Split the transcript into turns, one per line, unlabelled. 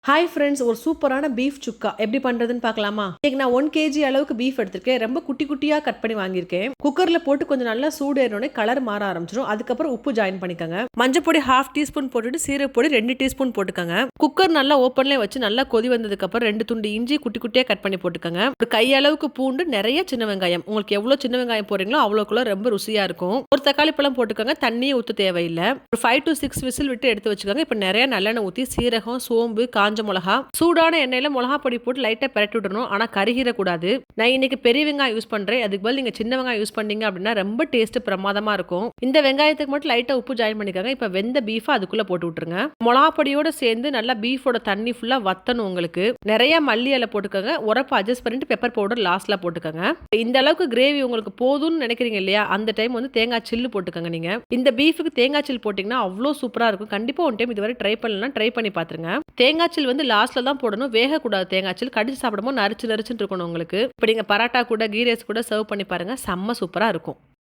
Hi friends, ஒரு சூப்பரான beef சுக்கா எப்படி பண்றதுன்னு பார்க்கலாமா? இன்னைக்கு நான் 1 kg அளவுக்கு பீஃப் எடுத்திருக்கேன். ரொம்ப குட்டி குட்டியா கட் பண்ணி வாங்கியிருக்கேன். குக்கர்ல போட்டு கொஞ்சம் நல்லா சூடு ஏறினோடனே கலர் மாற ஆரம்பிச்சிடும். அதுக்கப்புறம் உப்பு ஜாயின் பண்ணிக்கோங்க. மஞ்சள் பொடி 1/2 டீஸ்பூன் போட்டுட்டு சீரக பொடி 2 டீஸ்பூன் போட்டுக்கோங்க. குக்கர் நல்லா ஓப்பன்லேயே வச்சு நல்லா கொதி வந்ததுக்கு அப்புறம் 2 துண்டு இஞ்சி குட்டி குட்டியா கட் பண்ணி போட்டுக்கோங்க. ஒரு கையளவுக்கு பூண்டு, நிறைய சின்ன வெங்காயம். உங்களுக்கு எவ்வளவு சின்ன வெங்காயம் போறீங்களோ அவ்வளோக்குள்ள ரொம்ப ருசியா இருக்கும். ஒரு தக்காளி பழம் போட்டுக்கோங்க. தண்ணியே ஊற்ற தேவையில்லை. ஒரு 5 to 6 விசில் விட்டு எடுத்து வச்சுக்கோங்க. இப்போ நிறைய நல்லெண்ணெய் ஊற்றி சீரகம், சோம்பு, காஞ்ச மிளகா, சூடான எண்ணெயில மிளகா பொடி போட்டு லைட்டா பிரட்டி விடணும். ஆனா கருகிற கூடாது. நான் இன்னைக்கு பெரிய வெங்காயம் யூஸ் பண்றேன். அதுக்கு பதில் நீங்க சின்ன வெங்காயம் யூஸ் பண்ணீங்க அப்படின்னா ரொம்ப டேஸ்ட் பிரமாதமா இருக்கும். இந்த வெங்காயத்துக்கு மட்டும் லைட்டா உப்பு ஜாயின் பண்ணிக்கோங்க. இப்ப வெந்த பீஃபை அதுக்குள்ள போட்டு விட்டுருங்க. மிளகா பொடியோட சேர்ந்து நல்லா பீஃபோட தண்ணி ஃபுல்லா வத்தணும். உங்களுக்கு நிறைய மல்லி இலை போட்டுக்கோங்க. உரப்பு அட்ஜஸ்ட் பண்ணிட்டு பெப்பர் பவுடர் லாஸ்ட்ல போட்டுக்கோங்க. இந்த அளவுக்கு கிரேவி உங்களுக்கு போதும்னு நினைக்கிறீங்க இல்லையா, அந்த டைம் வந்து தேங்காய் சில்லு போட்டுக்கோங்க. நீங்க இந்த பீஃபுக்கு தேங்காய் சில் போட்டீங்கன்னா அவ்வளோ சூப்பரா இருக்கும். கண்டிப்பா ஒன் டைம் இதுவரை ட்ரை பண்ணலாம், ட்ரை பண்ணி பாத்துருங்க. தேங்காய் சில் வந்து லாஸ்ட்ல தான் போடணும். வேகக்கூடாது. தேங்காய் சில் கடிச்சு சாப்பிடும்போது நரிச்சு நரிச்சுன்னு இருக்கணும் உங்களுக்கு. இப்போ நீங்க பராட்டா கூட கீ ரைஸ் கூட சர்வ் பண்ணி பாருங்க. செம்ம சூப்பரா இருக்கும்.